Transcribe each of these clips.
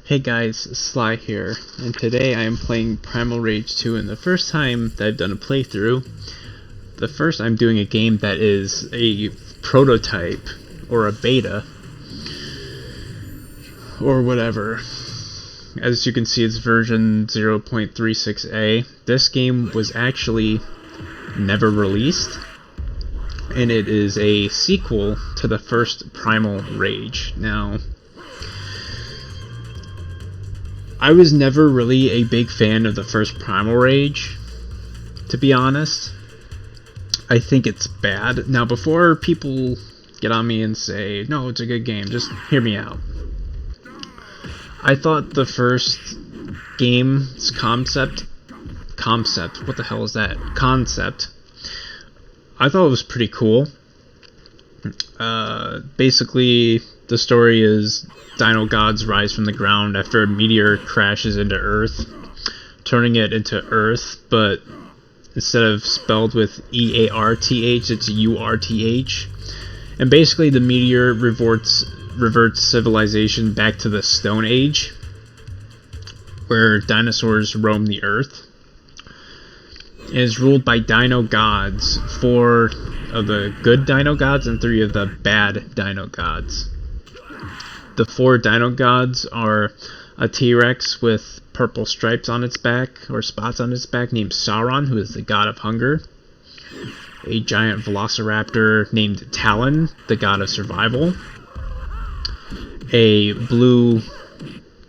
Hey guys, Sly here, and today I am playing Primal Rage 2, and the first time that I've done a playthrough, I'm doing a game that is a prototype, or a beta, or whatever. As you can see, it's version 0.36a. This game was actually never released, and it is a sequel to the first Primal Rage. Now, I was never really a big fan of the first Primal Rage, to be honest. I think it's bad. Now, before people get on me and say, no, it's a good game, just hear me out. I thought the first game's concept, what the hell is that? Concept. I thought it was pretty cool. Basically, the story is Dino gods rise from the ground after a meteor crashes into Earth, turning it into Earth, but instead of spelled with E-A-R-T-H, it's U-R-T-H. And basically the meteor reverts civilization back to the Stone Age, where dinosaurs roam the Earth. It is ruled by Dino gods, 4 of the good Dino gods and 3 of the bad Dino gods. The 4 Dino gods are a T-Rex with purple stripes on its back, or spots on its back, named Sauron, who is the god of hunger. A giant velociraptor named Talon, the god of survival. A blue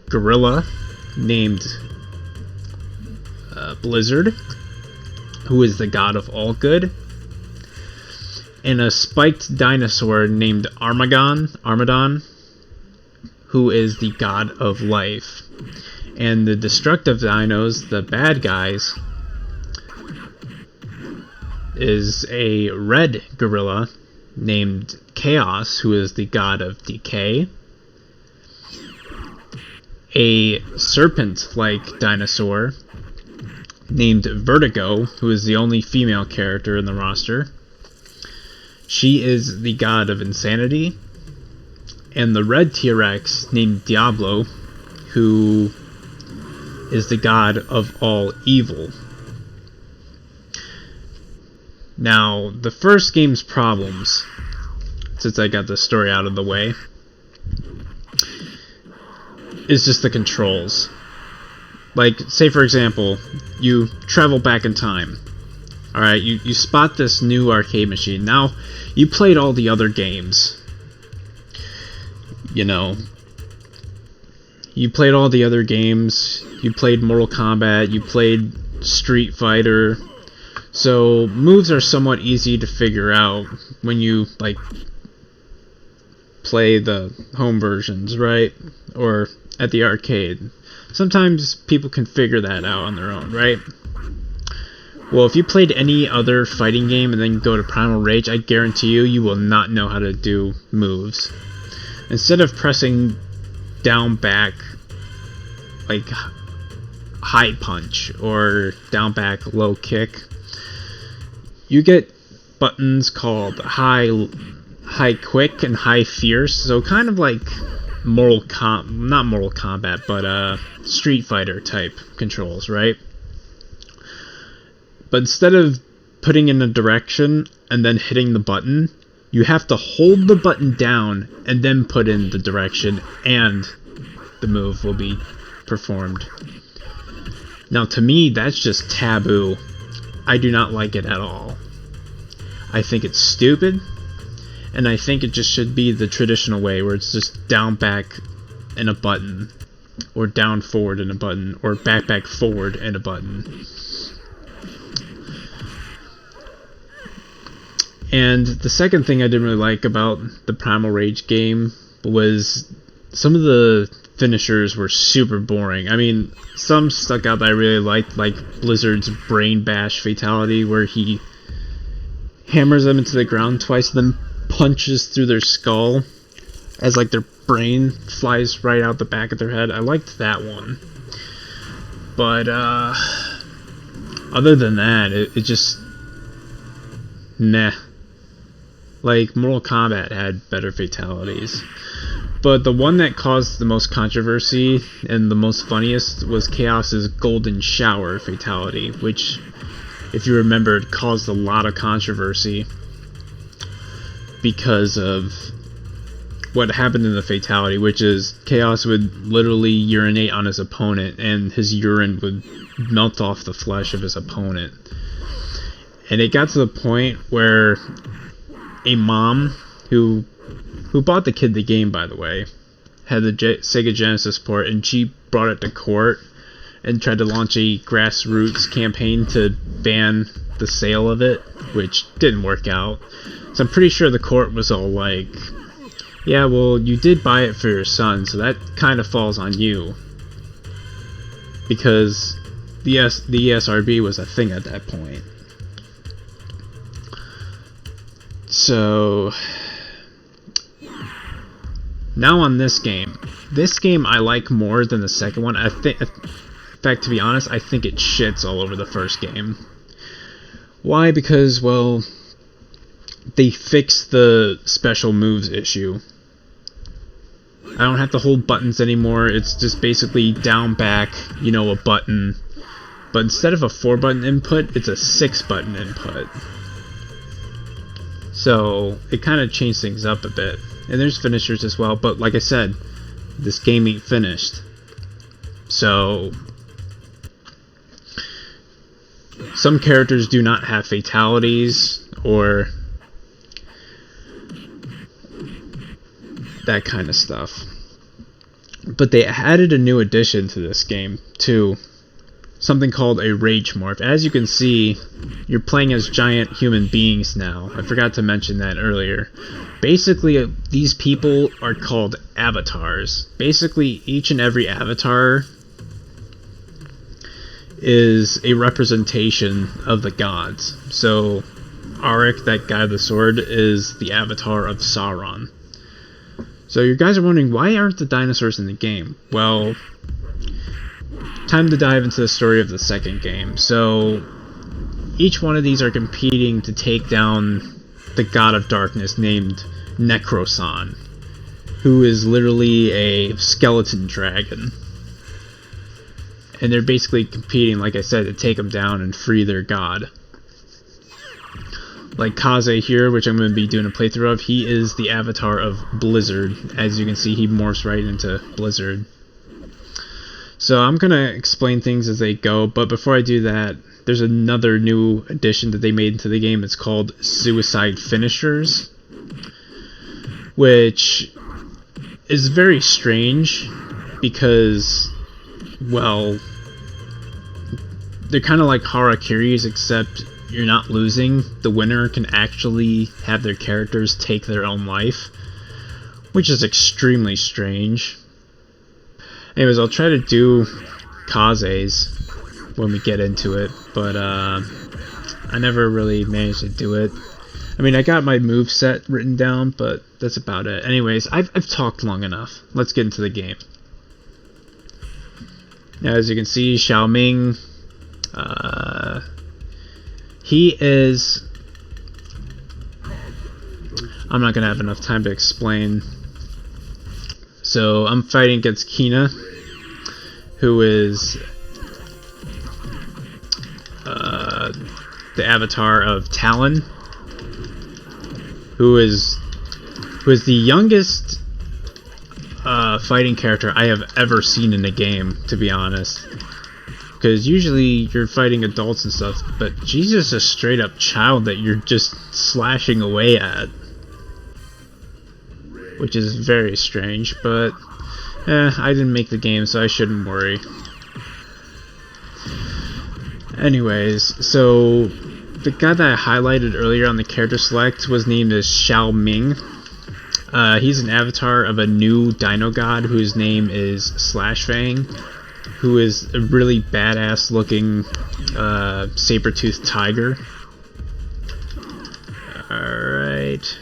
gorilla named Blizzard, who is the god of all good. And a spiked dinosaur named Armadon, who is the god of life. And the destructive dinos, the bad guys, is a red gorilla named Chaos, who is the god of decay. A serpent-like dinosaur named Vertigo, who is the only female character in the roster. She is the god of insanity. And the red T-Rex named Diablo, who is the god of all evil. Now, the first game's problems, since I got the story out of the way, is just the controls. Like, say for example, you travel back in time. Alright, you spot this new arcade machine. Now, you played all the other games. You know, you played all the other games, you played Mortal Kombat, you played Street Fighter, so moves are somewhat easy to figure out when you, like, play the home versions, right? Or at the arcade. Sometimes people can figure that out on their own, right? Well, if you played any other fighting game and then go to Primal Rage, I guarantee you will not know how to do moves. Instead of pressing down back, like high punch or down back low kick, you get buttons called high quick and high fierce. So kind of like not Mortal Kombat, but Street Fighter type controls, right? But instead of putting in a direction and then hitting the button, you have to hold the button down and then put in the direction, and the move will be performed. Now, to me, that's just taboo. I do not like it at all. I think it's stupid, and I think it just should be the traditional way, where it's just down back and a button, or down forward and a button, or back forward and a button. And the second thing I didn't really like about the Primal Rage game was some of the finishers were super boring. I mean, some stuck out that I really liked, like Blizzard's Brain Bash fatality, where he hammers them into the ground twice and then punches through their skull as like their brain flies right out the back of their head. I liked that one. But other than that, it just meh. Like, Mortal Kombat had better fatalities. But the one that caused the most controversy and the most funniest was Chaos's Golden Shower fatality, which, if you remember, caused a lot of controversy because of what happened in the fatality, which is Chaos would literally urinate on his opponent, and his urine would melt off the flesh of his opponent. And it got to the point where a mom who bought the kid the game, by the way, had the Sega Genesis port, and she brought it to court and tried to launch a grassroots campaign to ban the sale of it, which didn't work out. So I'm pretty sure the court was all like, yeah, well, you did buy it for your son, so that kind of falls on you. Because the ESRB was a thing at that point. So now on this game I like more than the second one. I think, in fact, to be honest, I think it shits all over the first game. Why? Because, well, they fixed the special moves issue. I don't have to hold buttons anymore. It's just basically down, back, a button. But instead of a 4-button input, it's a 6-button input. So it kind of changed things up a bit. And there's finishers as well, but like I said, this game ain't finished. So some characters do not have fatalities or that kind of stuff. But they added a new addition to this game too. Something called a rage morph. As you can see, you're playing as giant human beings now. I forgot to mention that earlier. Basically, these people are called avatars. Basically, each and every avatar is a representation of the gods. So, Arik, that guy with the sword, is the avatar of Sauron. So you guys are wondering, why aren't the dinosaurs in the game? Well, time to dive into the story of the second game. So each one of these are competing to take down the god of darkness named Necrosan, who is literally a skeleton dragon. And they're basically competing, like I said, to take him down and free their god. Like Kaze here, which I'm going to be doing a playthrough of, he is the avatar of Blizzard. As you can see, he morphs right into Blizzard. So I'm going to explain things as they go, but before I do that, there's another new addition that they made into the game. It's called Suicide Finishers, which is very strange because, well, they're kind of like Harakiris, except you're not losing. The winner can actually have their characters take their own life, which is extremely strange. Anyways, I'll try to do Kaze's when we get into it, but I never really managed to do it. I mean, I got my moveset written down, but that's about it. Anyways, I've talked long enough. Let's get into the game. Now, as you can see, Xiaoming, he is... I'm not going to have enough time to explain. So, I'm fighting against Kina, who is the avatar of Talon, who is the youngest fighting character I have ever seen in a game, to be honest. Because usually you're fighting adults and stuff, but she's just a straight up child that you're just slashing away at. Which is very strange, but I didn't make the game, so I shouldn't worry. Anyways, so the guy that I highlighted earlier on the character select was named as Xiaoming. He's an avatar of a new dino god whose name is Slashfang, who is a really badass looking saber-toothed tiger. Alright.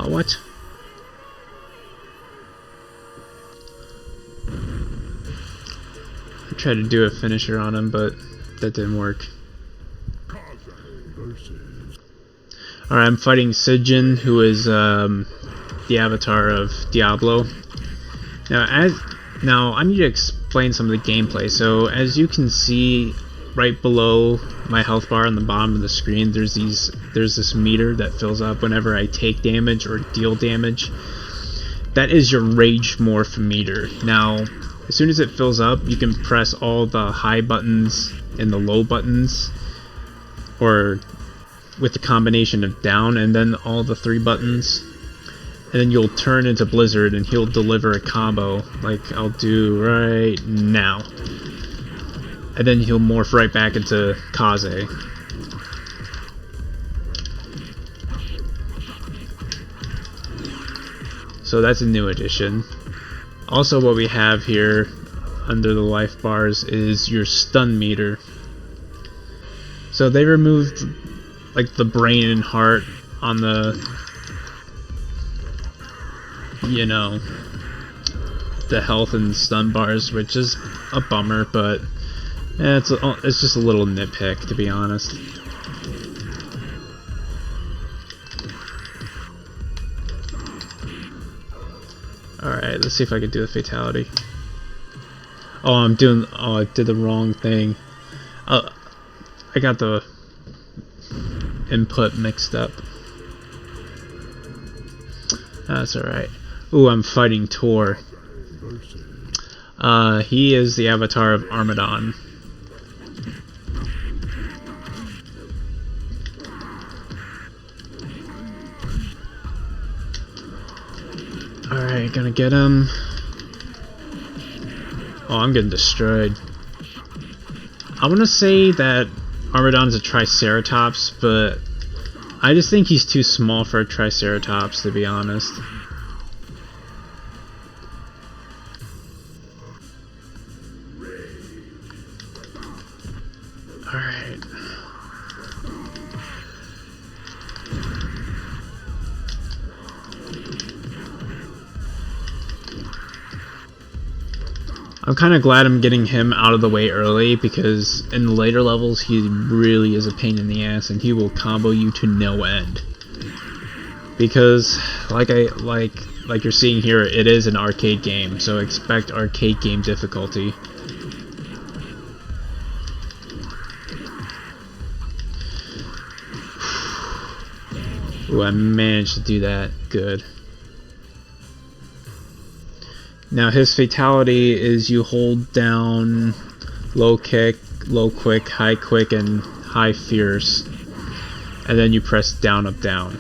What? I tried to do a finisher on him, but that didn't work. Alright, I'm fighting Sijin, who is the avatar of Diablo. Now I need to explain some of the gameplay. So as you can see, right below my health bar on the bottom of the screen, there's this meter that fills up whenever I take damage or deal damage. That is your rage morph meter. Now, as soon as it fills up, you can press all the high buttons and the low buttons, or with the combination of down and then all the 3 buttons, and then you'll turn into Blizzard and he'll deliver a combo like I'll do right now, and then he'll morph right back into Kaze. So that's a new addition. Also, what we have here under the life bars is your stun meter. So they removed like the brain and heart on the, you know, the health and stun bars, which is a bummer, but it's just a little nitpick, to be honest. Alright, let's see if I can do the fatality. Oh, I did the wrong thing. I got the input mixed up. That's alright. Ooh, I'm fighting Tor. He is the avatar of Armadon. Alright, gonna get him. Oh, I'm getting destroyed. I want to say that Armadon's a Triceratops, but I just think he's too small for a Triceratops, to be honest. Alright. I'm kind of glad I'm getting him out of the way early, because in the later levels he really is a pain in the ass and he will combo you to no end. Because like you're seeing here, it is an arcade game, so expect arcade game difficulty. Ooh, I managed to do that. Good. Now his fatality is you hold down low kick, low quick, high quick, and high fierce, and then you press down up down.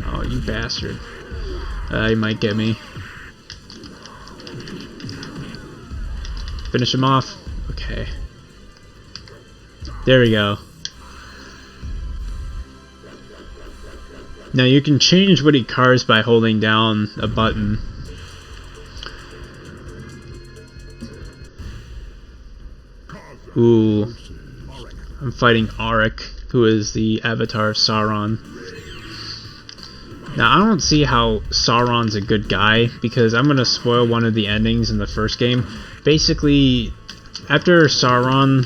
Oh, you bastard. You might get me. Finish him off. Okay. There we go. Now you can change what he carves by holding down a button. Ooh. I'm fighting Auric, who is the avatar of Sauron. Now I don't see how Sauron's a good guy, because I'm gonna spoil one of the endings in the first game. Basically, after Sauron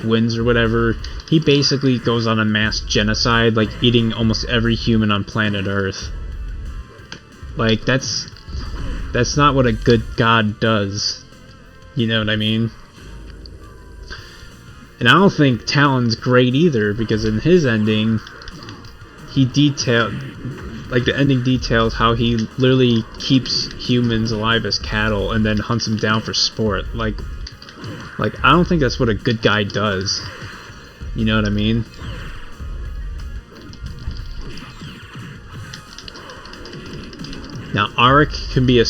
wins or whatever, he basically goes on a mass genocide, eating almost every human on planet Earth. That's not what a good god does. You know what I mean? And I don't think Talon's great either, because in his ending, he the ending details how he literally keeps humans alive as cattle and then hunts them down for sport. I don't think that's what a good guy does. You know what I mean? Now Auric can be a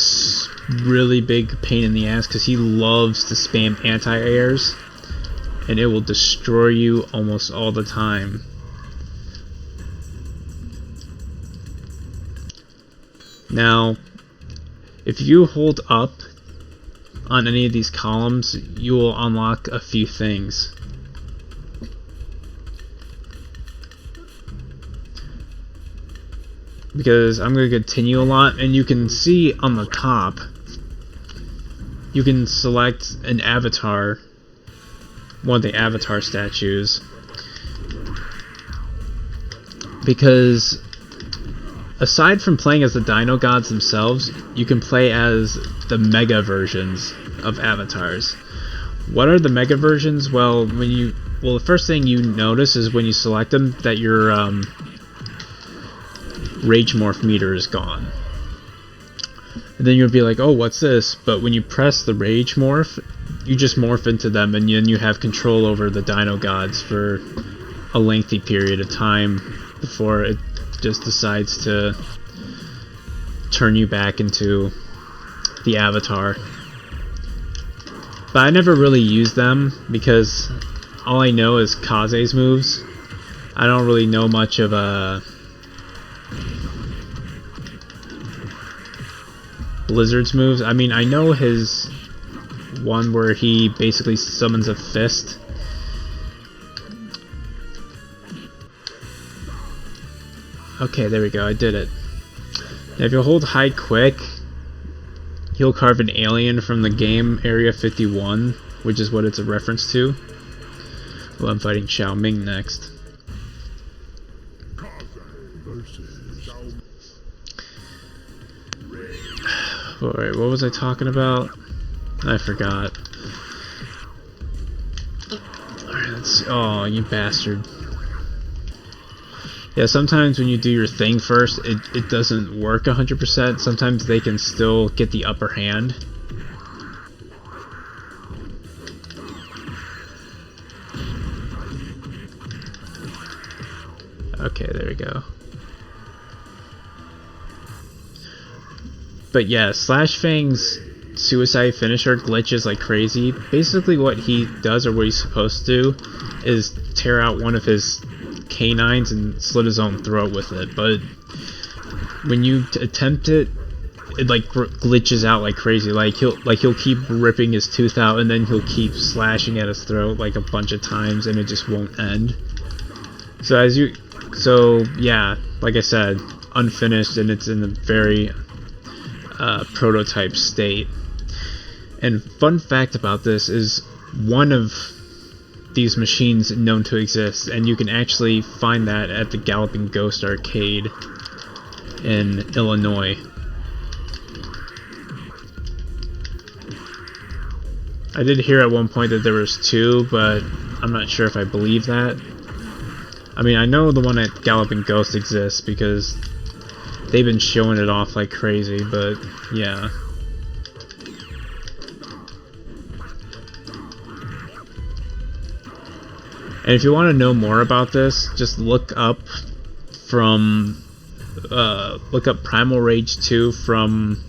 really big pain in the ass because he loves to spam anti-airs, and it will destroy you almost all the time. Now, if you hold up on any of these columns, you will unlock a few things. because I'm going to continue a lot, and you can see on the top, you can select an avatar, one of the avatar statues, because aside from playing as the Dino Gods themselves, you can play as the mega versions of avatars. What are the mega versions? Well, the first thing you notice is when you select them that your rage morph meter is gone. And then you'll be like, oh, what's this? But when you press the rage morph, you just morph into them, and then you have control over the Dino Gods for a lengthy period of time before it just decides to turn you back into the avatar. But I never really use them because all I know is Kaze's moves. I don't really know much of Blizzard's moves. I mean, I know his one where he basically summons a fist. Okay, there we go, I did it. Now if you hold high quick, he'll carve an alien from the game Area 51, which is what it's a reference to. Well, I'm fighting Xiao Ming next. Alright, what was I talking about? I forgot. Alright, let's see. Oh, you bastard. Yeah, sometimes when you do your thing first, it doesn't work 100%. Sometimes they can still get the upper hand. Okay, there we go. But yeah, Slash Fang's suicide finisher glitches like crazy. Basically what he does, or what he's supposed to do, is tear out one of his canines and slit his own throat with it. But when you attempt it, it like glitches out like crazy. Like he'll keep ripping his tooth out, and then he'll keep slashing at his throat like a bunch of times, and it just won't end. So yeah, like I said, unfinished, and it's in a very prototype state. And fun fact about this is one of these machines known to exist, and you can actually find that at the Galloping Ghost arcade in Illinois. I did hear at one point that there was two, but I'm not sure if I believe that. I mean, I know the one at Galloping Ghost exists because they've been showing it off like crazy, but yeah. And if you want to know more about this, just look up Primal Rage 2 from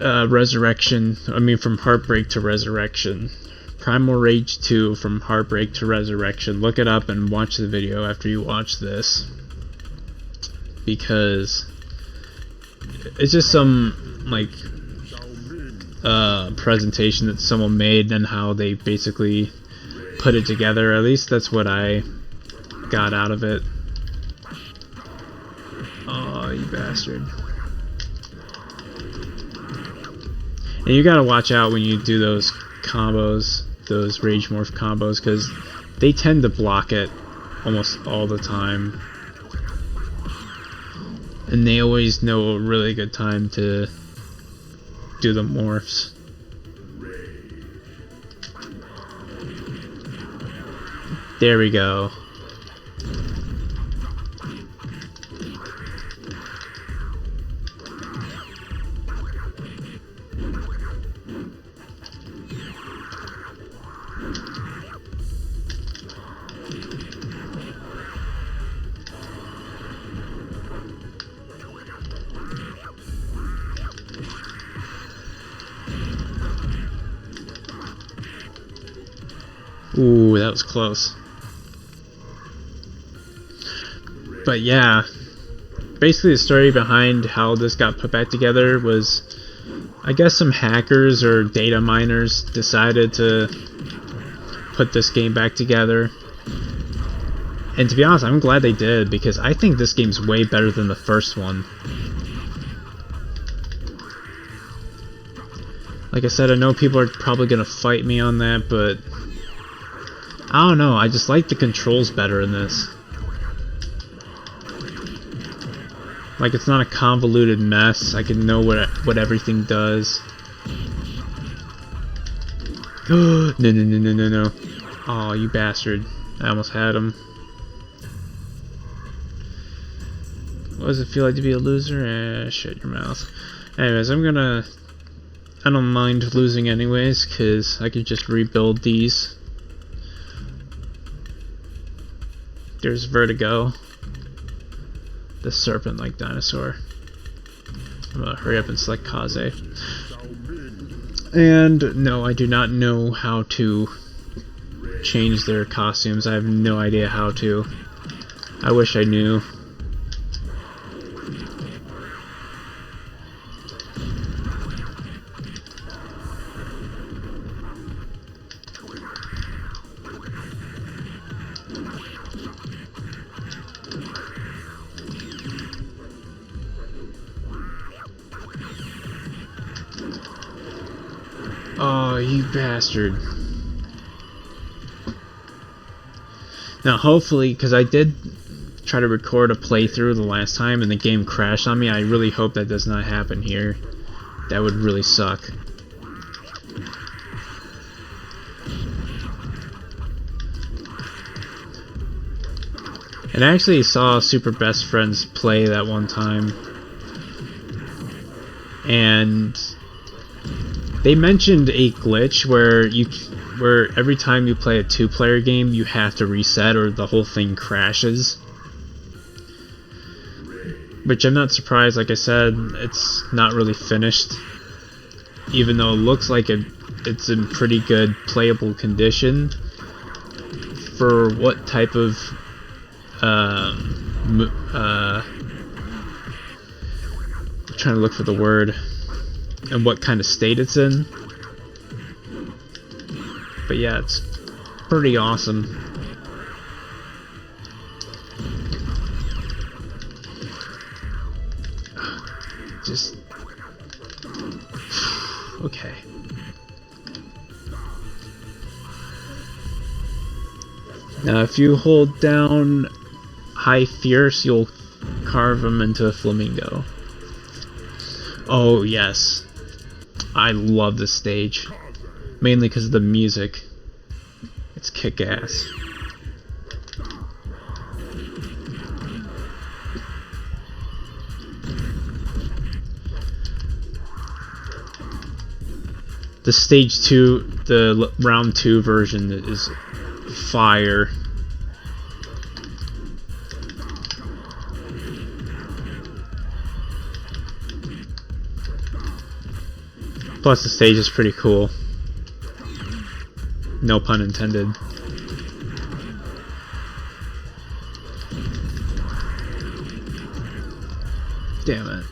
Resurrection. I mean, from Heartbreak to Resurrection. Primal Rage 2 from Heartbreak to Resurrection. Look it up and watch the video after you watch this, because it's just some like presentation that someone made and how they basically put it together. At least that's what I got out of it. Oh, you bastard. And you gotta watch out when you do those combos, those Rage Morph combos, because they tend to block it almost all the time. And they always know a really good time to do the morphs. There we go. Ooh, that was close. But yeah, basically the story behind how this got put back together was, I guess some hackers or data miners decided to put this game back together. And to be honest, I'm glad they did, because I think this game's way better than the first one. Like I said, I know people are probably gonna fight me on that, but I don't know, I just like the controls better in this. Like, it's not a convoluted mess. I can know what everything does. No, no, no, no, no, no. Aw, you bastard. I almost had him. What does it feel like to be a loser? Shut your mouth. Anyways, I don't mind losing anyways, because I could just rebuild these. There's Vertigo. The serpent-like dinosaur. I'm gonna hurry up and select Kaze. And no, I do not know how to change their costumes. I have no idea how to. I wish I knew. Oh, you bastard. Now, hopefully, because I did try to record a playthrough the last time and the game crashed on me, I really hope that does not happen here. That would really suck. And I actually saw Super Best Friends play that one time. And they mentioned a glitch where every time you play a two-player game, you have to reset or the whole thing crashes. Which I'm not surprised. Like I said, it's not really finished, even though it looks like it's in pretty good playable condition for what type of I'm trying to look for the word, and what kind of state it's in. But yeah, it's pretty awesome. Just okay. Now if you hold down High Fierce, you'll carve them into a flamingo. Oh yes, I love this stage, mainly because of the music. It's kick-ass. The stage 2, the round 2 version is fire. Plus the stage is pretty cool. No pun intended. Damn it.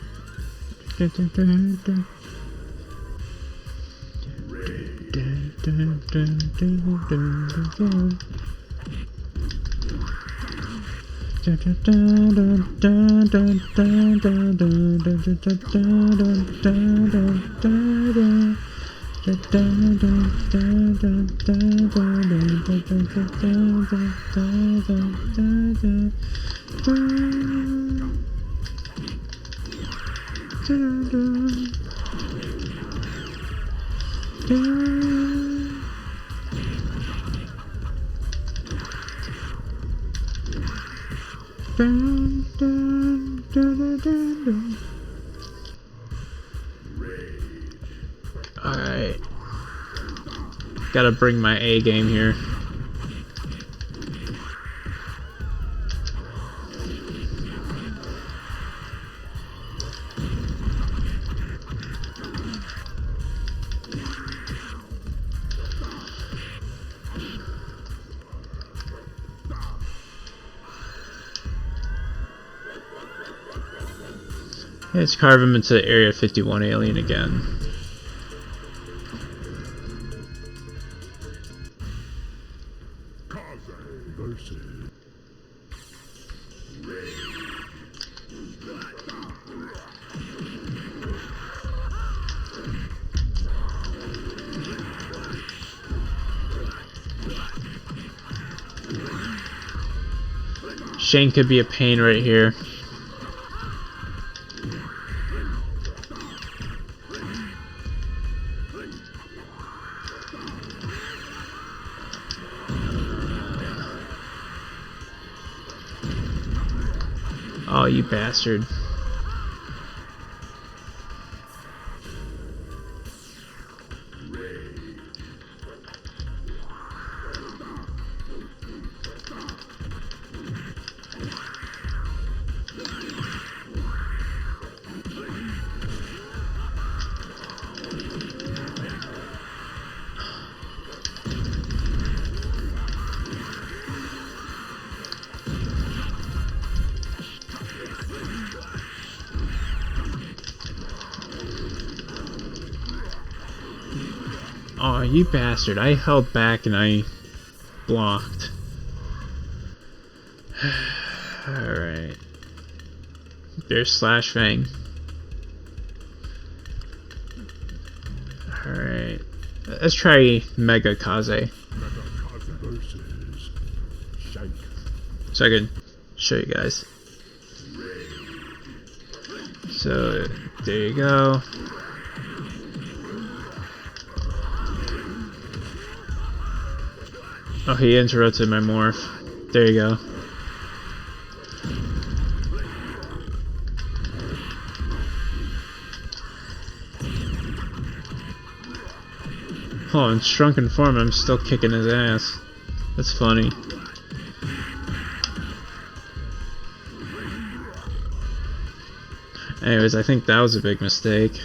Alright. Gotta bring my A game here. Let's carve him into Area 51 alien again. Shane could be a pain right here. Oh, you bastard. Oh, you bastard. I held back and I blocked. Alright. There's Slash Fang. Alright. Let's try Mega Kaze. So I can show you guys. So, there you go. Oh, he interrupted my morph. There you go. Oh, in shrunken form, I'm still kicking his ass. That's funny. Anyways, I think that was a big mistake.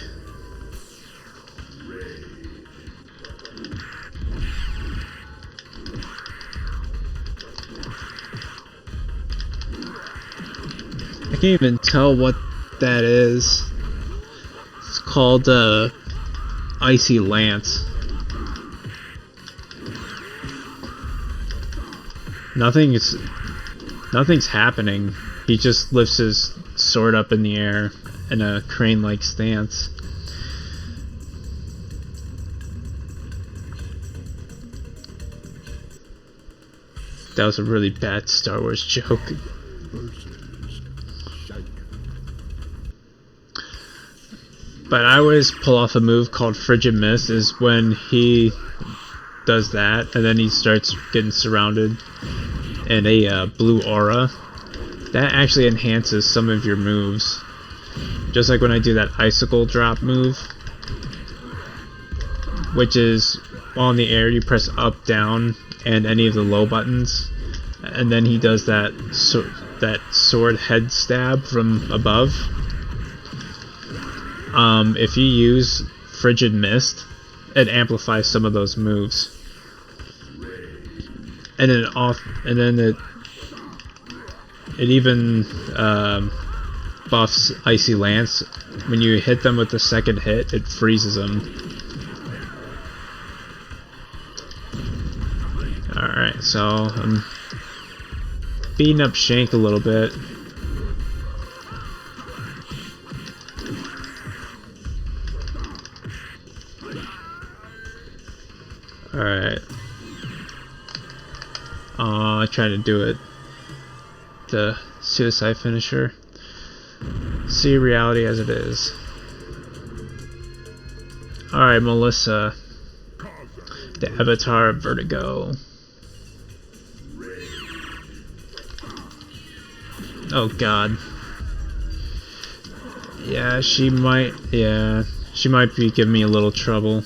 I can't even tell what that is. It's called Icy Lance. Nothing's happening. He just lifts his sword up in the air in a crane-like stance. That was a really bad Star Wars joke. But I always pull off a move called Frigid Mist, is when he does that and then he starts getting surrounded in a blue aura. That actually enhances some of your moves. Just like when I do that icicle drop move, which is while in the air you press up, down, and any of the low buttons, and then he does that sword head stab from above. If you use Frigid Mist, it amplifies some of those moves, and then it even buffs Icy Lance. When you hit them with the second hit, it freezes them. Alright, so I'm beating up Shank a little bit. Alright. I tried to do it. The suicide finisher. See reality as it is. Alright, Melissa. The Avatar of Vertigo. Oh god. Yeah, she might be giving me a little trouble.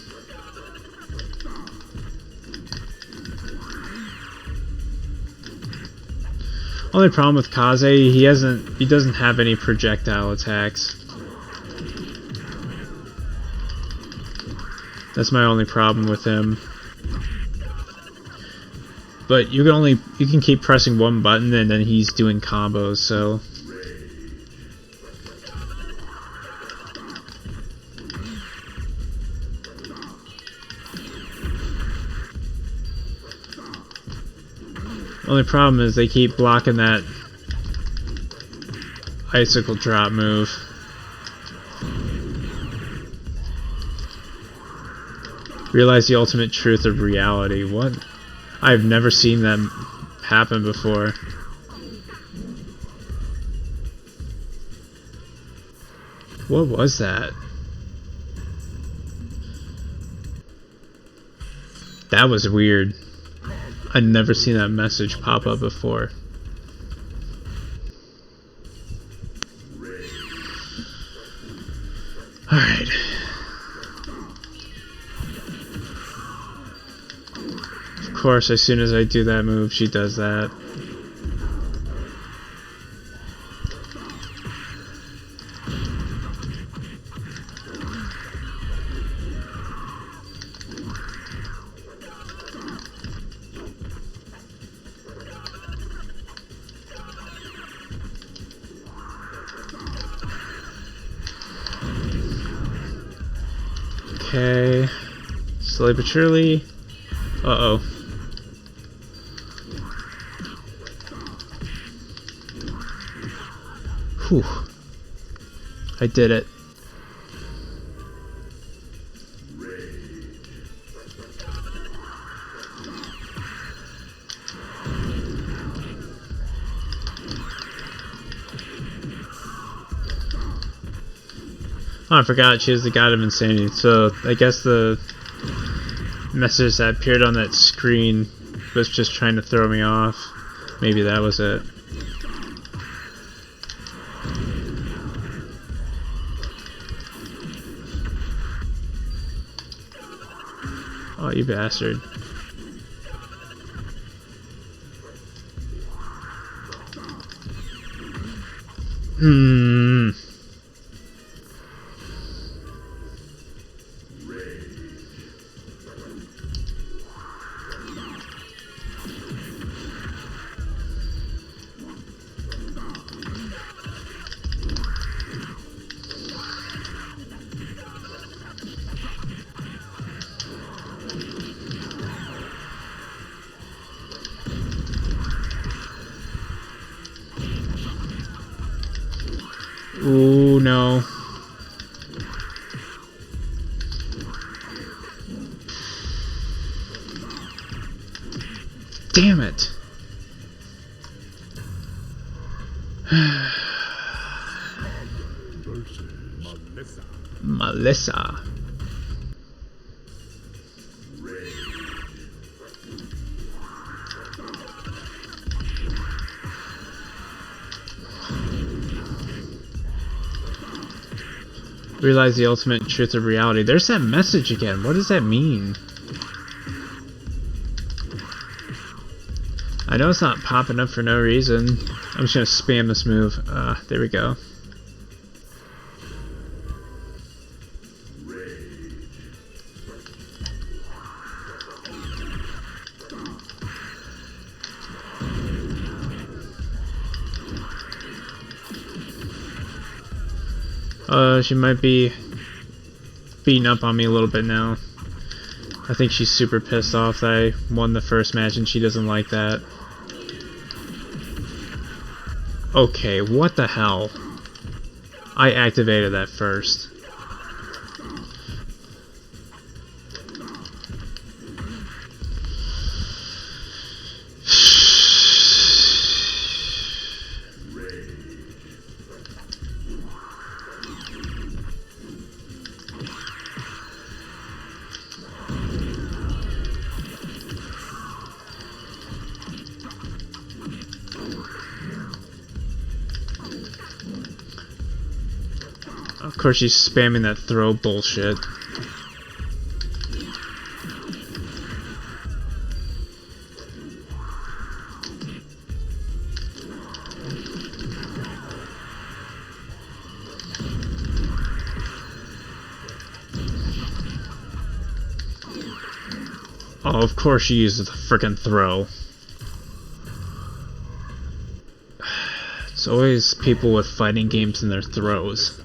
Only problem with Kaze, he doesn't have any projectile attacks. That's my only problem with him. But you can keep pressing one button and then he's doing combos, so only problem is they keep blocking that icicle drop move. Realize the ultimate truth of reality. What? I've never seen that happen before. What was that? That was weird. I'd never seen that message pop up before. Alright. Of course, as soon as I do that move, she does that. Okay, slowly but surely. Uh-oh. Whew. I did it. Oh, I forgot she is the god of insanity. So I guess the message that appeared on that screen was just trying to throw me off. Maybe that was it. Oh, you bastard. Hmm. Ooh, no. Damn it. Melissa. Realize the ultimate truth of reality. There's that message again. What does that mean? I know it's not popping up for no reason. I'm just gonna spam this move. There we go. She might be beating up on me a little bit now. I think she's super pissed off that I won the first match and she doesn't like that. Okay, what the hell? I activated that first. Of course she's spamming that throw bullshit. Oh, of course she uses the frickin' throw. It's always people with fighting games in their throws.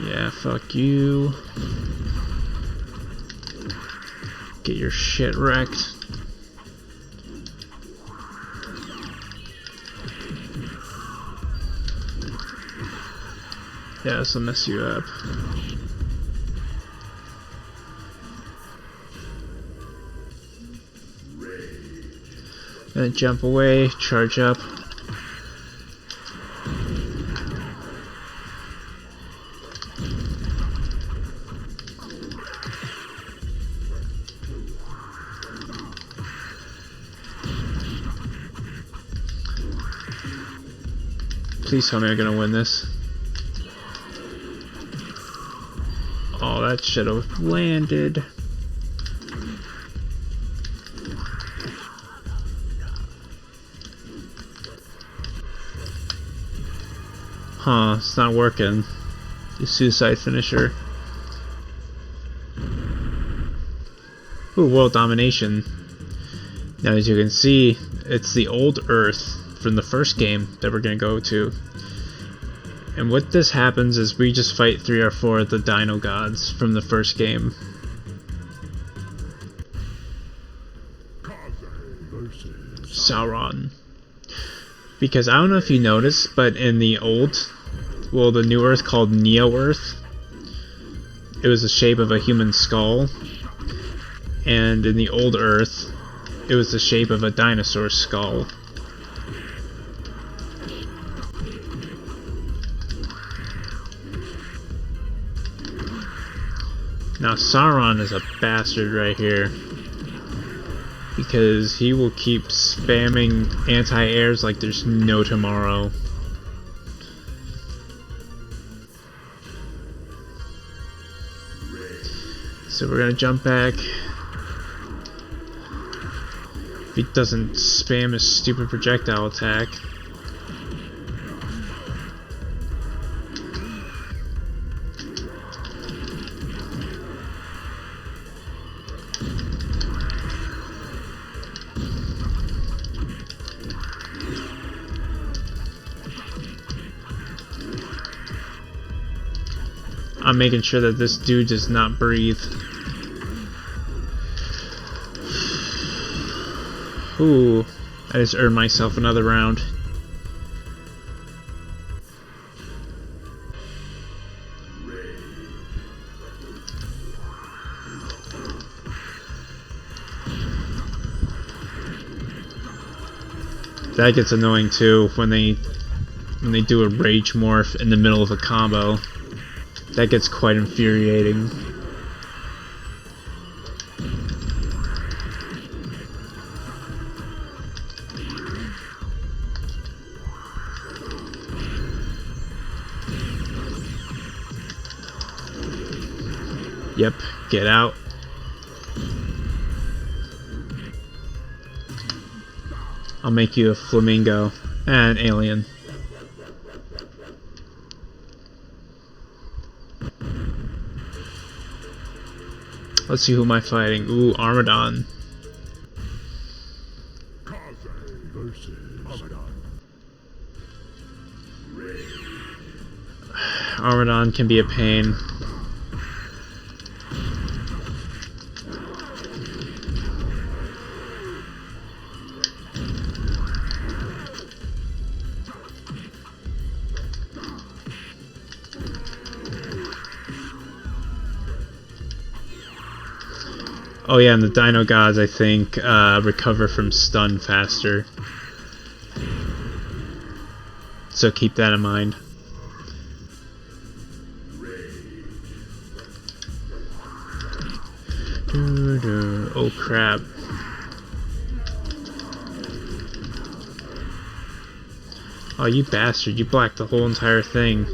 Yeah, fuck you. Get your shit wrecked. Yeah, this will mess you up. Then jump away, charge up. Please tell me I'm gonna win this. Oh, that should have landed. Huh, it's not working. The suicide finisher. Ooh, world domination. Now, as you can see, it's the old Earth from the first game that we're gonna go to. And what this happens is we just fight 3 or 4 of the Dino Gods from the first game. Sauron. Because I don't know if you noticed, but in the old, well, the new Earth called Neo-Earth, it was the shape of a human skull. And in the old Earth, it was the shape of a dinosaur skull. Now Sauron is a bastard right here, because he will keep spamming anti-airs like there's no tomorrow. So we're gonna jump back. If he doesn't spam his stupid projectile attack. I'm making sure that this dude does not breathe. Ooh, I just earned myself another round. That gets annoying too when they do a rage morph in the middle of a combo. That gets quite infuriating. Yep, get out. I'll make you a flamingo and an alien. Let's see who am I fighting. Ooh, Armadon. Kaze versus Armadon can be a pain. Oh yeah, and the Dino Gods, I think, recover from stun faster. So keep that in mind. Oh crap. Oh, you bastard, you blacked the whole entire thing.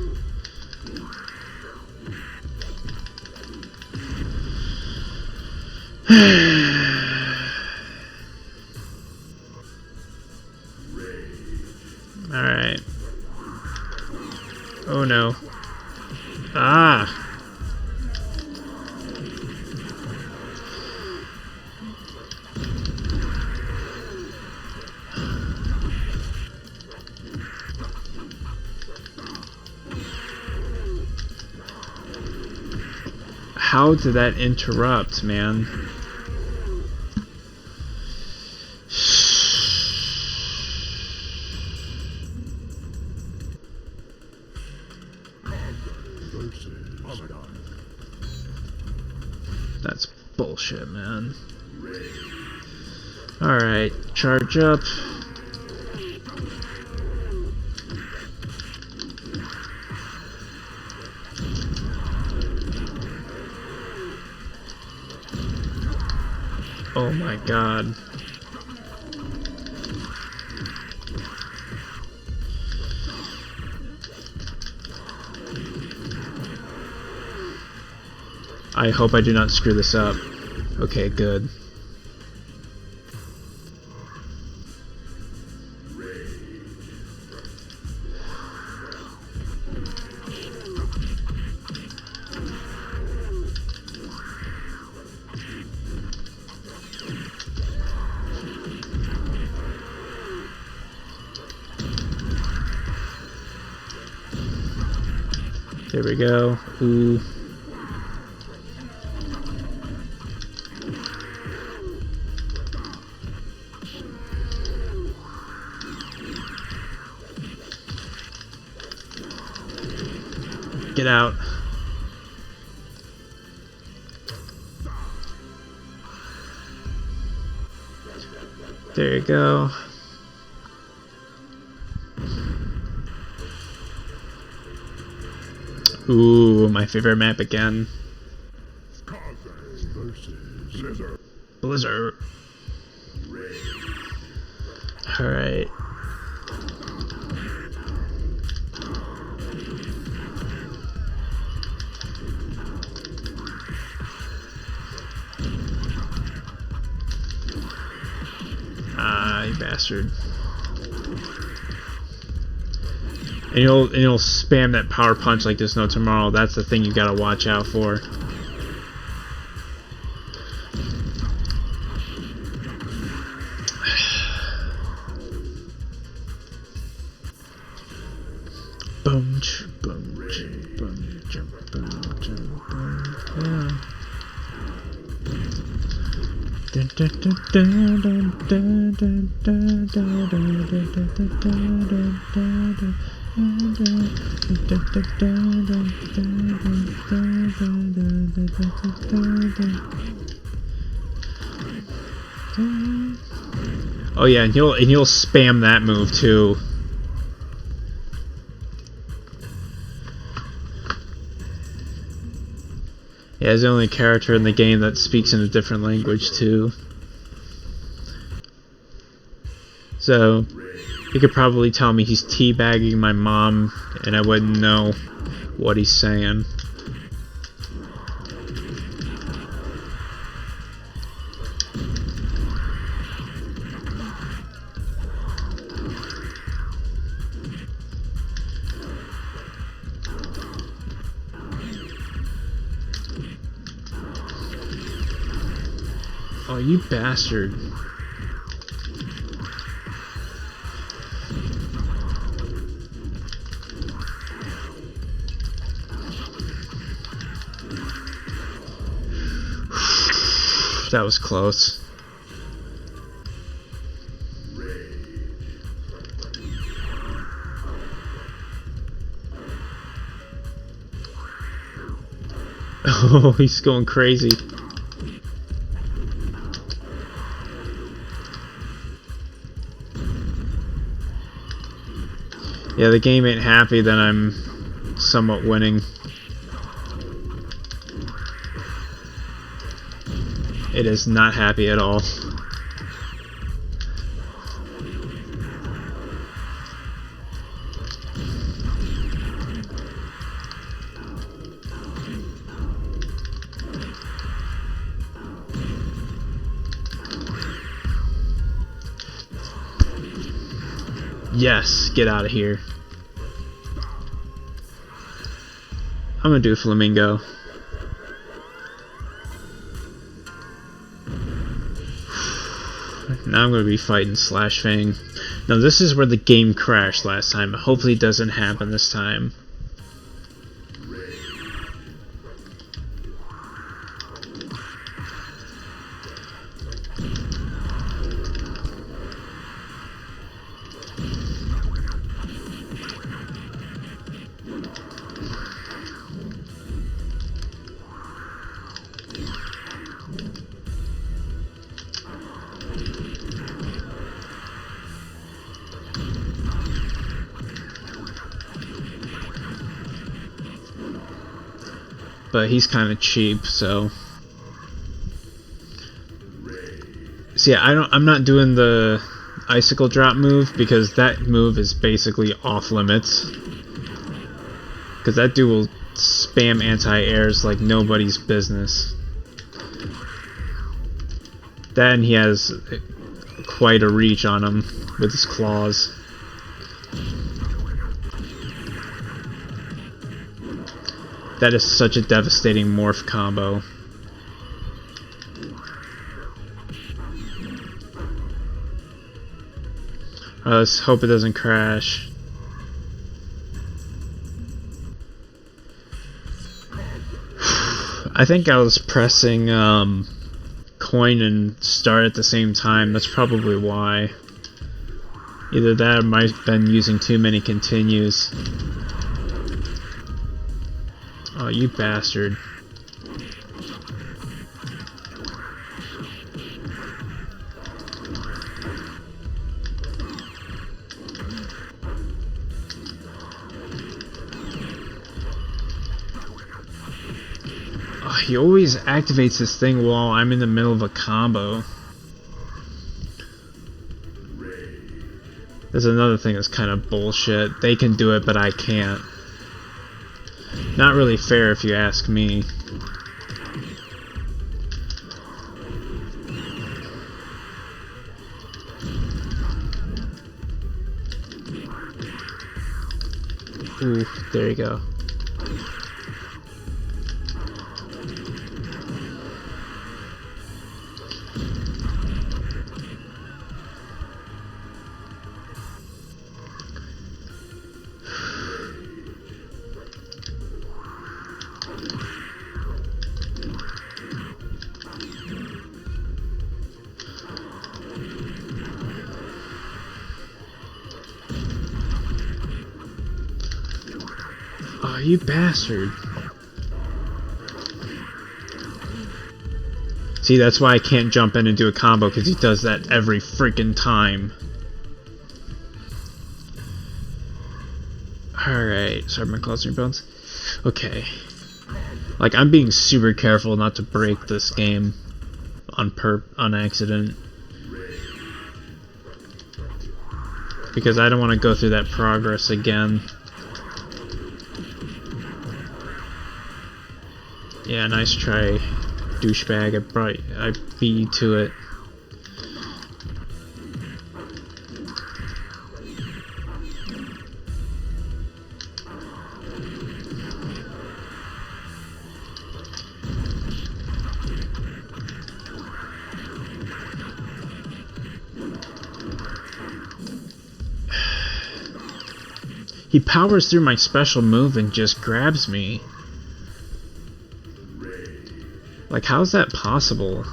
Alright. Oh no. Ah! How did that interrupt, man? That's bullshit, man. Alright, charge up. Oh my god. I hope I do not screw this up. Okay, good. There we go. Ooh. Get out. There you go. Ooh, my favorite map again. Kaze versus Blizzard. Alright. Ah, you bastard. And you'll spam that power punch like there's no tomorrow. That's the thing you gotta watch out for. Boom, boom, boom, boom, oh yeah, and you'll spam that move too. Yeah, he's the only character in the game that speaks in a different language too. So he could probably tell me he's teabagging my mom and I wouldn't know what he's saying. Oh, you bastard. That was close. Oh, he's going crazy. Yeah, the game ain't happy that I'm somewhat winning. It is not happy at all. Yes, get out of here. I'm gonna do Flamingo. Now I'm gonna be fighting Slash Fang. Now this is where the game crashed last time. Hopefully it doesn't happen this time. but he's kind of cheap, so. So yeah, I'm not doing the icicle drop move because that move is basically off limits. Because that dude will spam anti-airs like nobody's business. Then he has quite a reach on him with his claws. That is such a devastating morph combo. Let's hope it doesn't crash. I think I was pressing coin and start at the same time. That's probably why. Either that or I might have been using too many continues. Oh, you bastard. He always activates this thing while I'm in the middle of a combo. There's another thing that's kind of bullshit. They can do it, but I can't. Not really fair if you ask me. Ooh, there you go. Oh, you bastard. See, that's why I can't jump in and do a combo, because he does that every freaking time. Alright, sorry, my claws and bones. Okay. Like, I'm being super careful not to break this game on accident. Because I don't want to go through that progress again. Yeah, nice try, douchebag. I beat you to it. He powers through my special move and just grabs me. Like, how is that possible?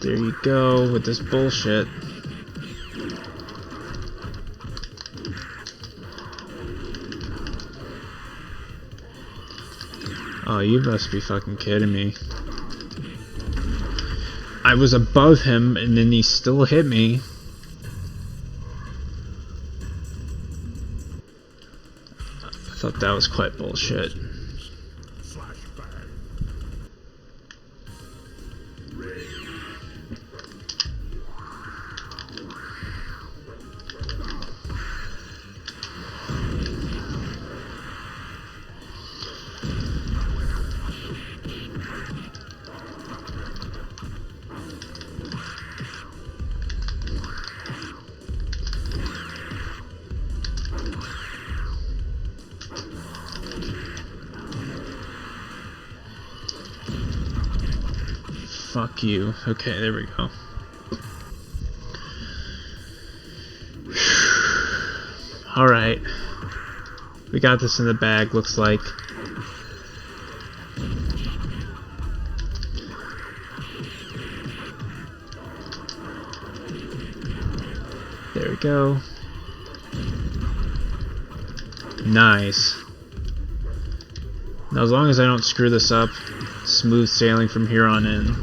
There you go with this bullshit. Oh, you must be fucking kidding me. I was above him and then he still hit me. I thought that was quite bullshit. Fuck you. Okay, there we go. Alright. We got this in the bag, looks like. There we go. Nice. Now, as long as I don't screw this up, smooth sailing from here on in.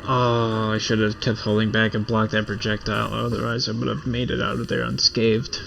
Oh, I should have kept holding back and blocked that projectile, otherwise I would have made it out of there unscathed.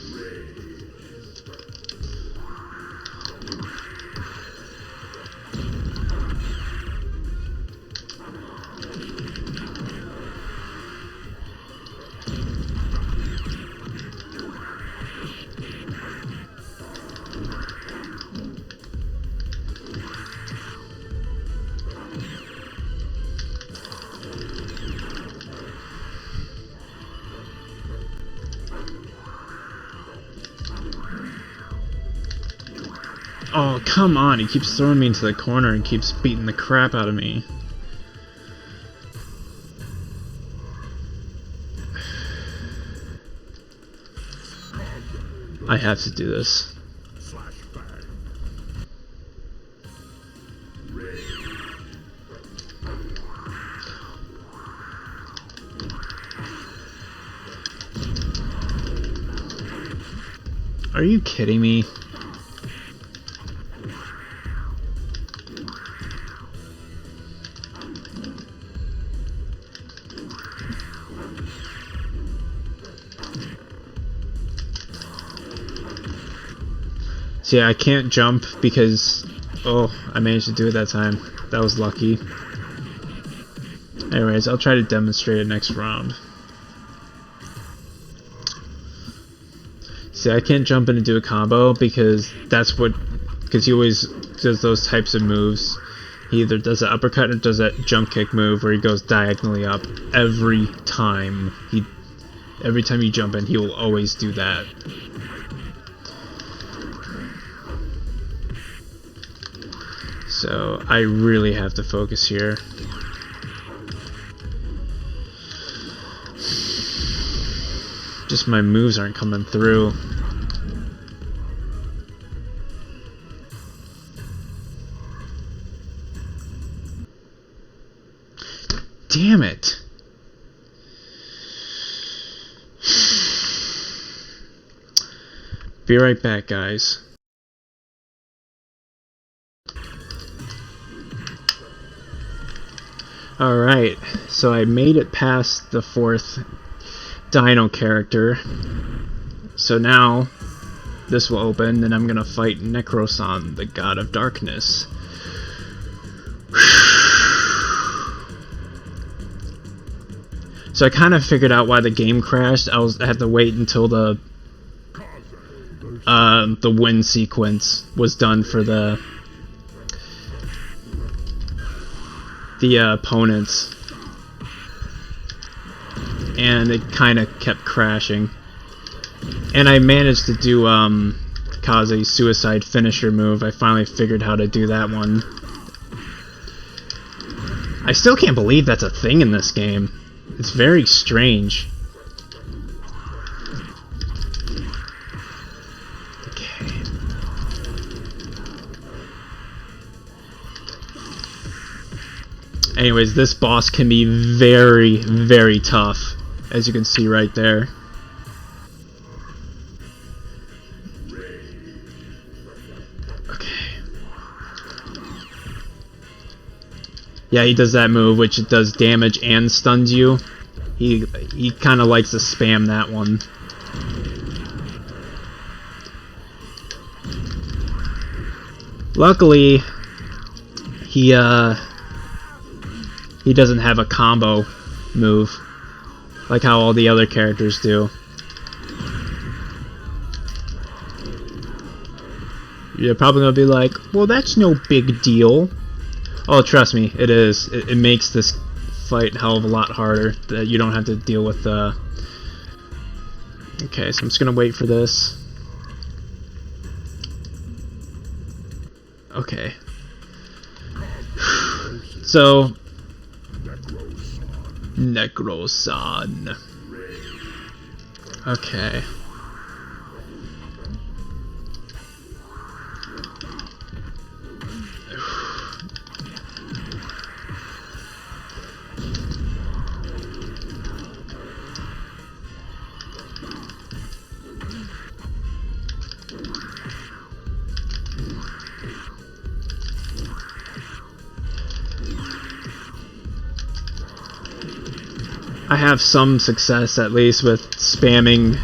Oh, come on, he keeps throwing me into the corner and keeps beating the crap out of me. I have to do this. Are you kidding me? See, I can't jump because... Oh, I managed to do it that time. That was lucky. Anyways, I'll try to demonstrate it next round. See, I can't jump in and do a combo because that's what... Because he always does those types of moves. He either does an uppercut or does that jump kick move where he goes diagonally up every time. Every time you jump in, he will always do that. So I really have to focus here. Just my moves aren't coming through. Damn it. Be right back, guys. Alright, so I made it past the 4th Dino character. So now, this will open, and I'm gonna fight Necroson, the God of Darkness. So I kind of figured out why the game crashed. I had to wait until the win sequence was done for the opponents, and it kind of kept crashing. And I managed to do Kaze's suicide finisher move. I finally figured how to do that one. I still can't believe that's a thing in this game. It's very strange. Okay. Anyways, this boss can be very, very tough, as you can see right there. Okay. Yeah, he does that move, which it does damage and stuns you. He kind of likes to spam that one. Luckily, he doesn't have a combo move like how all the other characters do. You're probably gonna be like, well, that's no big deal. Oh, trust me, it is. It makes this fight a hell of a lot harder. That you don't have to deal with Okay, so I'm just gonna wait for this. Okay. So, Necroson. Okay. I have some success, at least, with spamming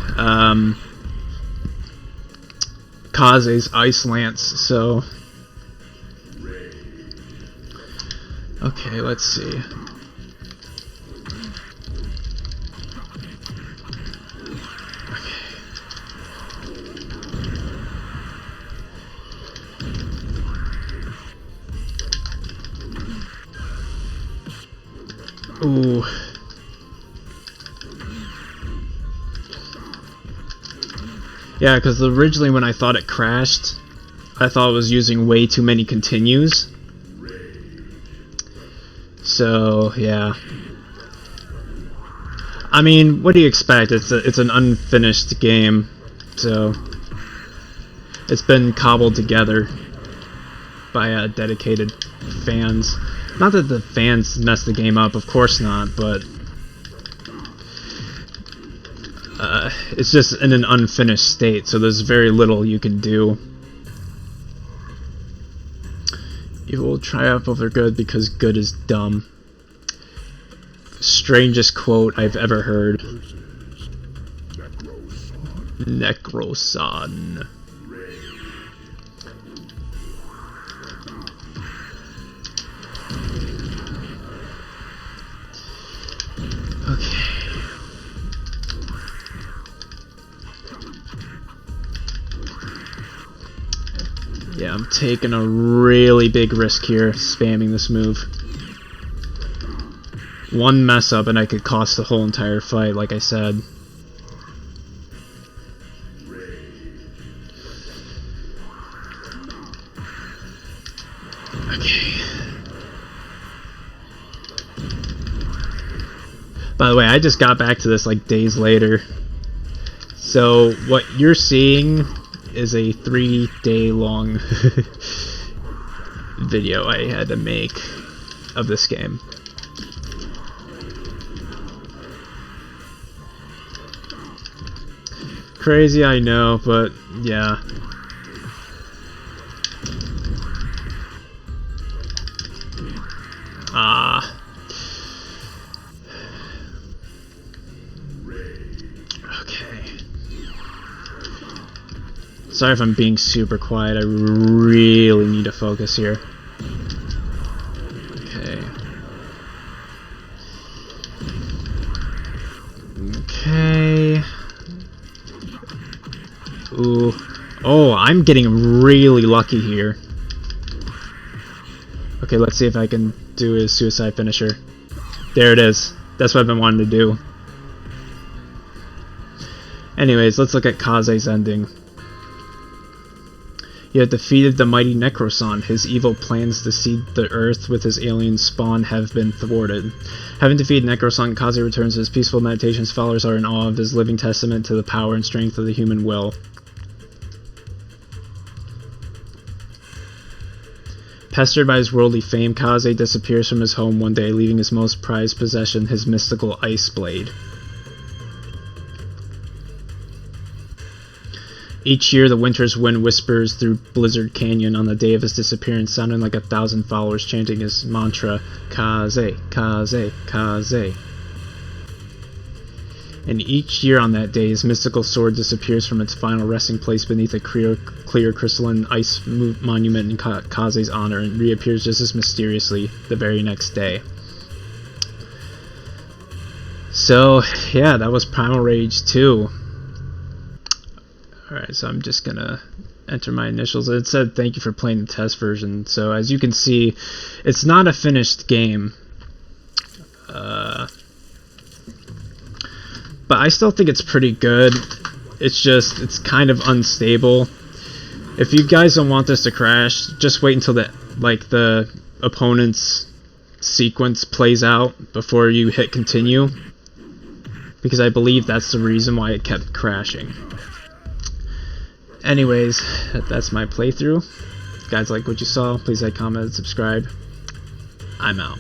Kaze's Ice Lance, so... Okay, let's see. Ooh. Yeah, because originally when I thought it crashed, I thought it was using way too many continues. So, yeah. I mean, what do you expect? It's an unfinished game, so it's been cobbled together by dedicated fans. Not that the fans mess the game up, of course not, but it's just in an unfinished state, so there's very little you can do. Evil will triumph over good because good is dumb. Strangest quote I've ever heard. Necroson. Okay. Yeah, I'm taking a really big risk here, spamming this move. One mess up and I could cost the whole entire fight, like I said. Okay. By the way, I just got back to this like days later. So what you're seeing is a 3-day long video I had to make of this game. Crazy, I know, but yeah. Okay. Sorry if I'm being super quiet, I really need to focus here. Okay. Okay. Ooh. Oh, I'm getting really lucky here. Okay, let's see if I can do his suicide finisher. There it is. That's what I've been wanting to do. Anyways, let's look at Kaze's ending. You have defeated the mighty Necroson. His evil plans to seed the earth with his alien spawn have been thwarted. Having defeated Necroson, Kaze returns to his peaceful meditations. Followers are in awe of his living testament to the power and strength of the human will. Pestered by his worldly fame, Kaze disappears from his home one day, leaving his most prized possession, his mystical ice blade. Each year, the winter's wind whispers through Blizzard Canyon on the day of his disappearance, sounding like 1,000 followers chanting his mantra, Kaze, Kaze, Kaze. And each year on that day, his mystical sword disappears from its final resting place beneath a clear crystalline ice monument in Kaze's honor and reappears just as mysteriously the very next day. So, yeah, that was Primal Rage 2. Alright, so I'm just gonna enter my initials. It said thank you for playing the test version. So as you can see, it's not a but I still think it's pretty good. It's kind of unstable. If you guys don't want this to crash, just wait until the opponent's sequence plays out before you hit continue, because I believe that's the reason why it kept crashing. Anyways, that's my playthrough. If you guys like what you saw, please like, comment, and subscribe. I'm out.